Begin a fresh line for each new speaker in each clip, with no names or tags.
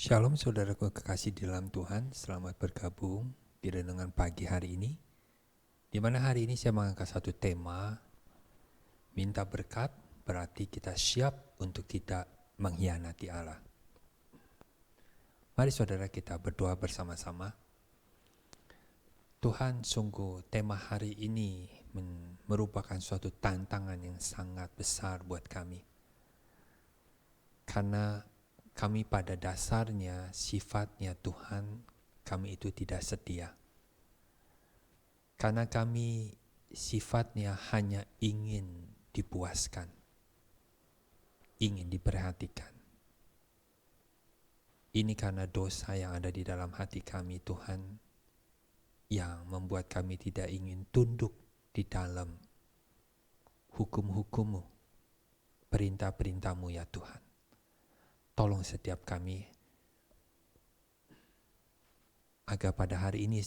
Shalom saudaraku kekasih di dalam Tuhan, selamat bergabung di renungan pagi hari ini. Di mana hari ini saya mengangkat satu tema, minta berkat berarti kita siap untuk tidak mengkhianati Allah. Mari saudara kita berdoa bersama-sama. Tuhan, sungguh tema hari ini merupakan suatu tantangan yang sangat besar buat kami. Karena kami pada dasarnya, sifatnya Tuhan, kami itu tidak setia. Karena kami sifatnya hanya ingin dipuaskan, ingin diperhatikan. Ini karena dosa yang ada di dalam hati kami Tuhan, yang membuat kami tidak ingin tunduk di dalam hukum-hukum-Mu, perintah-perintah-Mu ya Tuhan. Tolong setiap kami, agar pada hari ini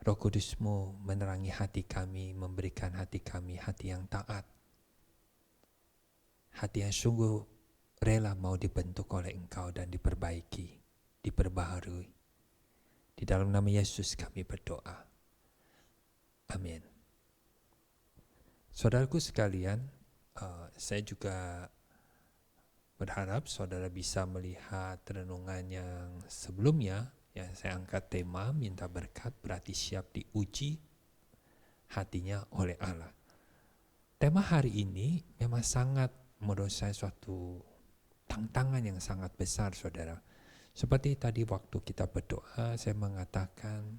Roh Kudus-Mu menerangi hati kami, memberikan hati kami hati yang taat. Hati yang sungguh rela mau dibentuk oleh Engkau dan diperbaiki, diperbaharui. Di dalam nama Yesus kami berdoa. Amin. Saudaraku sekalian, saya juga berharap saudara bisa melihat renungan yang sebelumnya, yang saya angkat tema minta berkat berarti siap diuji hatinya oleh Allah. Tema hari ini memang sangat menurut saya suatu tantangan yang sangat besar saudara. Seperti tadi waktu kita berdoa saya mengatakan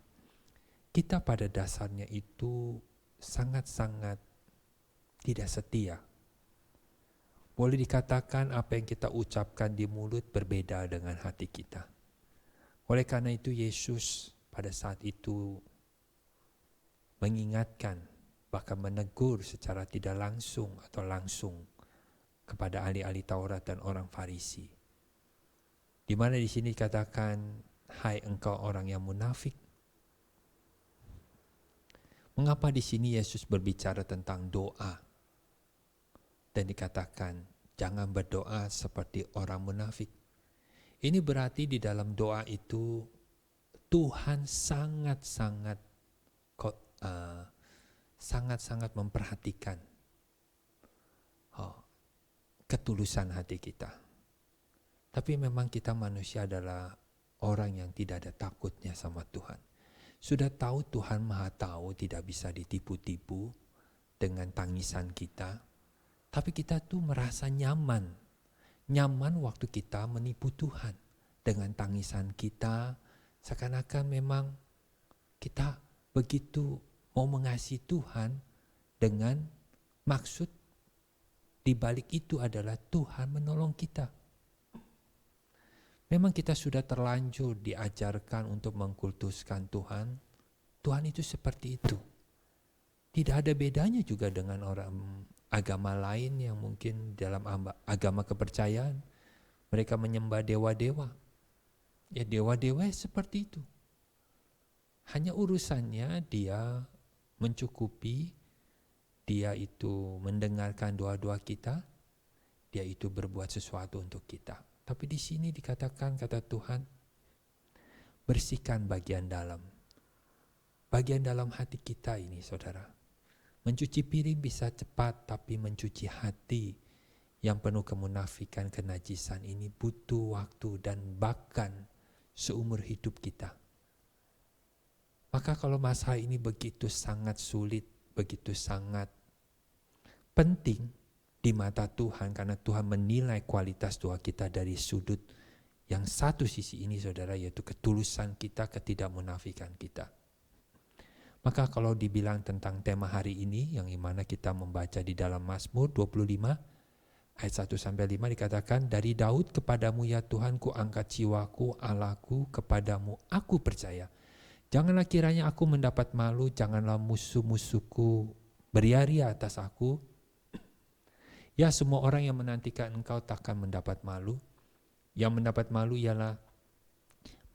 kita pada dasarnya itu sangat-sangat tidak setia. Boleh dikatakan apa yang kita ucapkan di mulut berbeda dengan hati kita. Oleh karena itu Yesus pada saat itu mengingatkan, bahkan menegur secara tidak langsung atau langsung kepada ahli-ahli Taurat dan orang Farisi. Di mana di sini dikatakan, hai engkau orang yang munafik. Mengapa di sini Yesus berbicara tentang doa? Dan dikatakan, jangan berdoa seperti orang munafik. Ini berarti di dalam doa itu Tuhan sangat-sangat memperhatikan ketulusan hati kita. Tapi memang kita manusia adalah orang yang tidak ada takutnya sama Tuhan. Sudah tahu Tuhan Maha Tahu, tidak bisa ditipu-tipu dengan tangisan kita. Tapi kita tuh merasa nyaman waktu kita menipu Tuhan dengan tangisan kita, seakan-akan memang kita begitu mau mengasihi Tuhan dengan maksud di balik itu adalah Tuhan menolong kita. Memang kita sudah terlanjur diajarkan untuk mengkultuskan Tuhan. Tuhan itu seperti itu. Tidak ada bedanya juga dengan orang agama lain yang mungkin dalam agama kepercayaan mereka menyembah dewa-dewa. Ya dewa-dewa seperti itu. Hanya urusannya dia mencukupi, dia itu mendengarkan doa-doa kita, dia itu berbuat sesuatu untuk kita. Tapi di sini dikatakan kata Tuhan, bersihkan bagian dalam. Bagian dalam hati kita ini saudara. Mencuci piring bisa cepat, tapi mencuci hati yang penuh kemunafikan, kenajisan ini butuh waktu dan bahkan seumur hidup kita. Maka kalau masalah ini begitu sangat sulit, begitu sangat penting di mata Tuhan, karena Tuhan menilai kualitas doa kita dari sudut yang satu sisi ini saudara, yaitu ketulusan kita, ketidakmunafikan kita. Maka kalau dibilang tentang tema hari ini yang dimana kita membaca di dalam Mazmur 25 ayat 1-5 dikatakan, dari Daud kepadamu ya Tuhan ku angkat jiwaku, Allahku kepadamu aku percaya. Janganlah kiranya aku mendapat malu, janganlah musuh-musuhku beria-ria atas aku. Ya semua orang yang menantikan engkau takkan mendapat malu. Yang mendapat malu ialah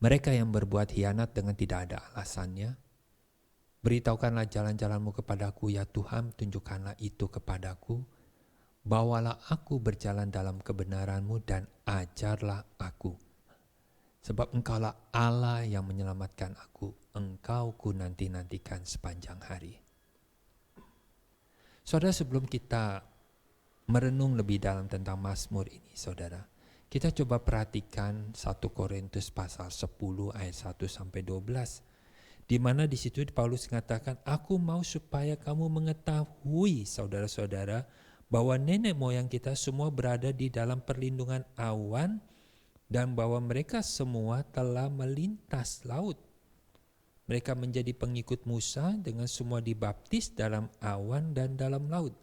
mereka yang berbuat hianat dengan tidak ada alasannya. Beritahukanlah jalan-jalanmu kepadaku ya Tuhan, tunjukkanlah itu kepadaku. Bawalah aku berjalan dalam kebenaranmu dan ajarlah aku. Sebab engkaulah Allah yang menyelamatkan aku, engkau ku nanti-nantikan sepanjang hari. Saudara, sebelum kita merenung lebih dalam tentang Mazmur ini, saudara, kita coba perhatikan 1 Korintus pasal 10 ayat 1 sampai 12. Di mana di situ Paulus mengatakan, aku mau supaya kamu mengetahui, saudara-saudara, bahwa nenek moyang kita semua berada di dalam perlindungan awan dan bahwa mereka semua telah melintas laut. Mereka menjadi pengikut Musa dengan semua dibaptis dalam awan dan dalam laut.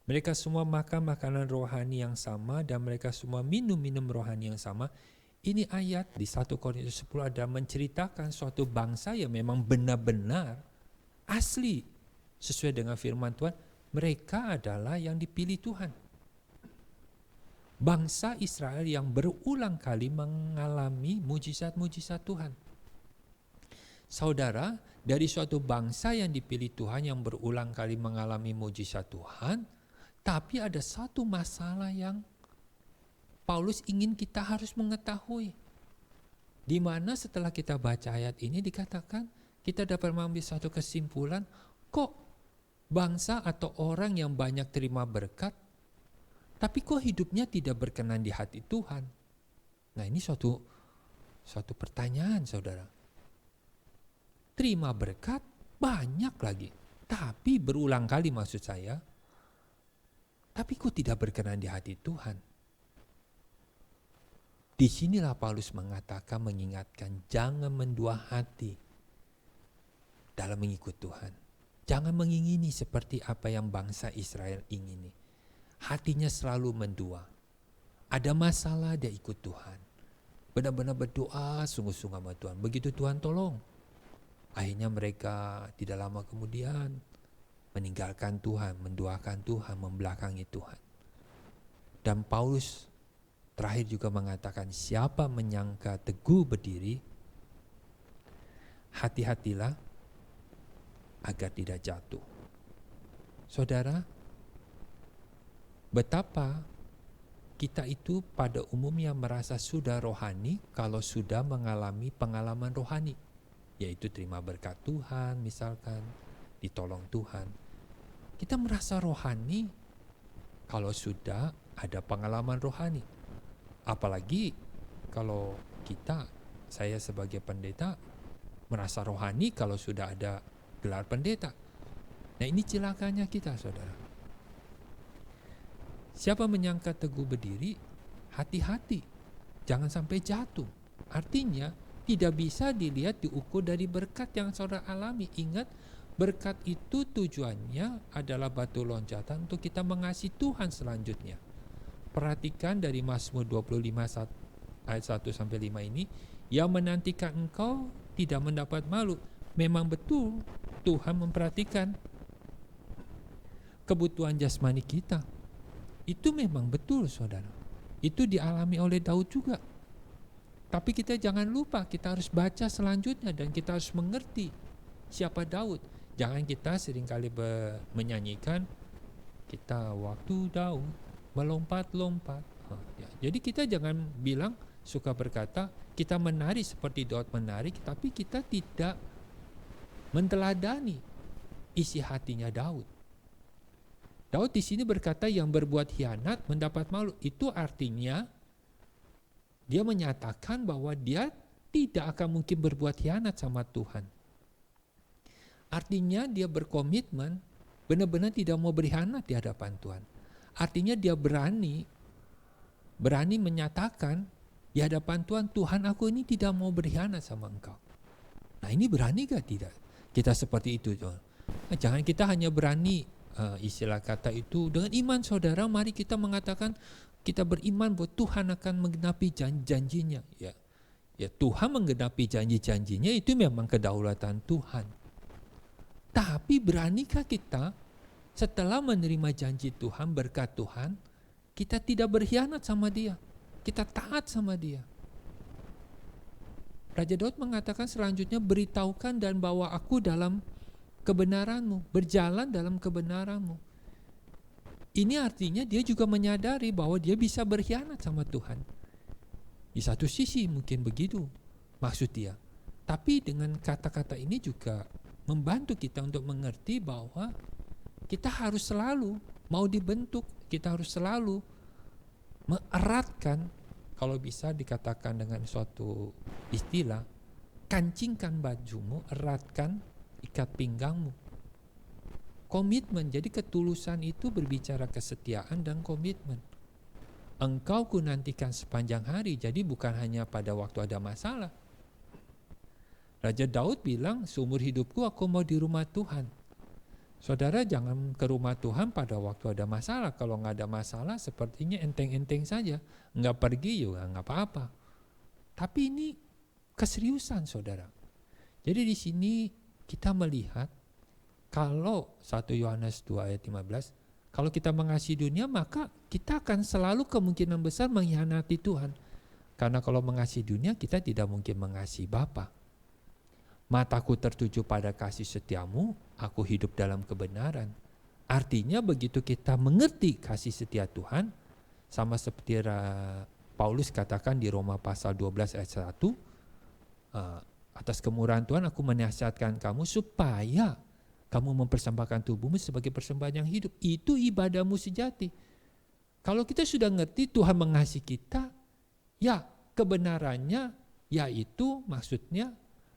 Mereka semua makan makanan rohani yang sama dan mereka semua minum rohani yang sama. Ini ayat di 1 Korintus 10 ada menceritakan suatu bangsa yang memang benar-benar asli sesuai dengan firman Tuhan. Mereka adalah yang dipilih Tuhan. Bangsa Israel yang berulang kali mengalami mujizat-mujizat Tuhan. Saudara, dari suatu bangsa yang dipilih Tuhan yang berulang kali mengalami mujizat Tuhan, tapi ada satu masalah yang Paulus ingin kita harus mengetahui. Di mana setelah kita baca ayat ini dikatakan, kita dapat mengambil satu kesimpulan, kok bangsa atau orang yang banyak terima berkat, tapi kok hidupnya tidak berkenan di hati Tuhan? Nah, ini suatu pertanyaan, saudara. Terima berkat banyak lagi, tapi berulang kali maksud saya, tapi kok tidak berkenan di hati Tuhan? Disinilah Paulus mengatakan, mengingatkan, jangan mendua hati dalam mengikut Tuhan. Jangan mengingini seperti apa yang bangsa Israel ingini. Hatinya selalu mendua. Ada masalah dia ikut Tuhan. Benar-benar berdoa sungguh-sungguh sama Tuhan. Begitu Tuhan tolong. Akhirnya mereka tidak lama kemudian meninggalkan Tuhan, menduakan Tuhan, membelakangi Tuhan. Dan Paulus terakhir juga mengatakan, siapa menyangka teguh berdiri, hati-hatilah agar tidak jatuh. Saudara, betapa kita itu pada umumnya merasa sudah rohani kalau sudah mengalami pengalaman rohani, yaitu terima berkat Tuhan misalkan, ditolong Tuhan. Kita merasa rohani kalau sudah ada pengalaman rohani. Apalagi kalau saya sebagai pendeta merasa rohani kalau sudah ada gelar pendeta. Nah, ini celakanya kita, saudara. Siapa menyangka teguh berdiri, hati-hati, jangan sampai jatuh. Artinya tidak bisa dilihat diukur dari berkat yang saudara alami. Ingat, berkat itu tujuannya adalah batu loncatan untuk kita mengasihi Tuhan selanjutnya. Perhatikan dari Mazmur 25 ayat 1 sampai 5 ini, yang menantikan engkau tidak mendapat malu. Memang betul Tuhan memperhatikan kebutuhan jasmani kita. Itu memang betul, saudara. Itu dialami oleh Daud juga. Tapi kita jangan lupa, kita harus baca selanjutnya dan kita harus mengerti siapa Daud. Jangan kita seringkali menyanyikan, kita waktu Daud melompat-lompat. Jadi kita jangan bilang, suka berkata, kita menari seperti Daud menari, tapi kita tidak menteladani isi hatinya Daud. Daud di sini berkata yang berbuat khianat mendapat malu. Itu artinya dia menyatakan bahwa dia tidak akan mungkin berbuat khianat sama Tuhan. Artinya dia berkomitmen benar-benar tidak mau berkhianat di hadapan Tuhan. Artinya dia berani menyatakan di hadapan Tuhan, Tuhan aku ini tidak mau berkhianat sama engkau. Nah, ini berani gak tidak? Kita seperti itu, Tuhan. Nah, jangan kita hanya berani, istilah kata itu, dengan iman saudara, mari kita mengatakan kita beriman bahwa Tuhan akan menggenapi janji-janjinya. Ya, Tuhan menggenapi janji-janjinya itu memang kedaulatan Tuhan. Tapi beranikah kita setelah menerima janji Tuhan, berkat Tuhan, kita tidak berkhianat sama dia, kita taat sama dia. Raja Daud mengatakan selanjutnya, beritahukan dan bawa aku dalam kebenaranmu, berjalan dalam kebenaranmu. Ini artinya dia juga menyadari bahwa dia bisa berkhianat sama Tuhan. Di satu sisi mungkin begitu maksud dia. Tapi dengan kata-kata ini juga membantu kita untuk mengerti bahwa kita harus selalu mau dibentuk, kita harus selalu mengeratkan, kalau bisa dikatakan dengan suatu istilah, kancingkan bajumu, eratkan ikat pinggangmu. Komitmen, jadi ketulusan itu berbicara kesetiaan dan komitmen. Engkau ku nantikan sepanjang hari, jadi bukan hanya pada waktu ada masalah. Raja Daud bilang, seumur hidupku aku mau di rumah Tuhan. Saudara jangan ke rumah Tuhan pada waktu ada masalah. Kalau nggak ada masalah sepertinya enteng-enteng saja. Nggak pergi juga nggak apa-apa. Tapi ini keseriusan saudara. Jadi di sini kita melihat kalau 1 Yohanes 2 ayat 15, kalau kita mengasihi dunia maka kita akan selalu kemungkinan besar mengkhianati Tuhan. Karena kalau mengasihi dunia kita tidak mungkin mengasihi Bapa. Mataku tertuju pada kasih setiamu, aku hidup dalam kebenaran. Artinya begitu kita mengerti kasih setia Tuhan, sama seperti Paulus katakan di Roma pasal 12 ayat 1, atas kemurahan Tuhan aku menasihatkan kamu supaya kamu mempersembahkan tubuhmu sebagai persembahan yang hidup. Itu ibadahmu sejati. Kalau kita sudah ngerti Tuhan mengasihi kita, ya kebenarannya yaitu maksudnya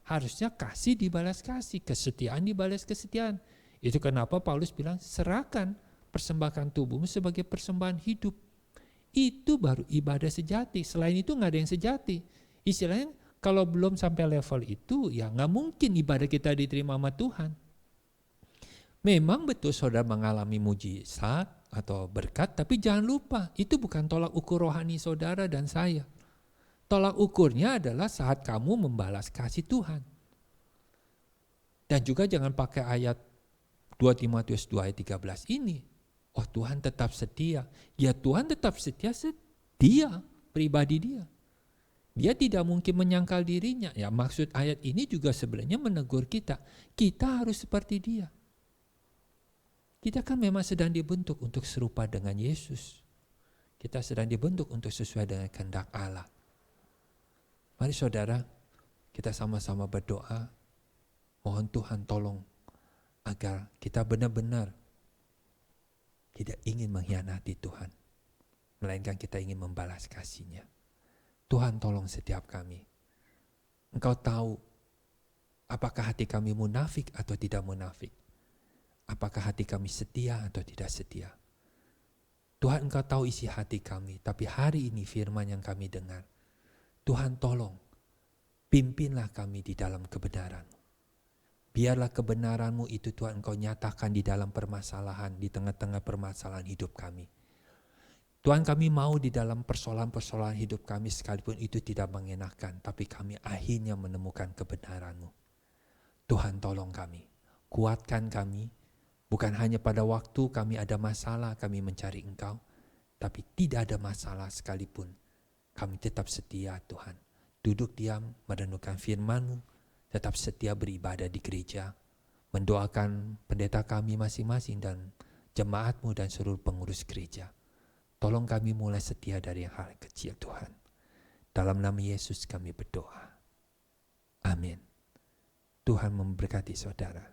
harusnya kasih dibalas kasih, kesetiaan dibalas kesetiaan. Itu kenapa Paulus bilang serahkan, persembahkan tubuhmu sebagai persembahan hidup. Itu baru ibadah sejati. Selain itu nggak ada yang sejati. Istilahnya kalau belum sampai level itu ya nggak mungkin ibadah kita diterima sama Tuhan. Memang betul saudara mengalami mujizat atau berkat, tapi jangan lupa itu bukan tolak ukur rohani saudara dan saya. Tolak ukurnya adalah saat kamu membalas kasih Tuhan. Dan juga jangan pakai ayat 2 Timotius 2 ayat 13 ini. Oh Tuhan tetap setia. Ya Tuhan tetap setia pribadi dia. Dia tidak mungkin menyangkal dirinya. Ya maksud ayat ini juga sebenarnya menegur kita. Kita harus seperti dia. Kita kan memang sedang dibentuk untuk serupa dengan Yesus. Kita sedang dibentuk untuk sesuai dengan kehendak Allah. Mari saudara, kita sama-sama berdoa, mohon Tuhan tolong agar kita benar-benar tidak ingin mengkhianati Tuhan, melainkan kita ingin membalas kasih-Nya. Tuhan tolong setiap kami. Engkau tahu apakah hati kami munafik atau tidak munafik. Apakah hati kami setia atau tidak setia. Tuhan Engkau tahu isi hati kami, tapi hari ini firman yang kami dengar, Tuhan tolong, pimpinlah kami di dalam kebenaran. Biarlah kebenaran-Mu itu Tuhan Engkau nyatakan di dalam permasalahan, di tengah-tengah permasalahan hidup kami. Tuhan kami mau di dalam persoalan-persoalan hidup kami sekalipun itu tidak mengenakan, tapi kami akhirnya menemukan kebenaran-Mu. Tuhan tolong kami, kuatkan kami, bukan hanya pada waktu kami ada masalah kami mencari Engkau, tapi tidak ada masalah sekalipun. Kami tetap setia Tuhan, duduk diam merenungkan firman-Mu, tetap setia beribadah di gereja, mendoakan pendeta kami masing-masing dan jemaat-Mu dan seluruh pengurus gereja. Tolong kami mulai setia dari yang hal kecil Tuhan. Dalam nama Yesus kami berdoa. Amin. Tuhan memberkati saudara.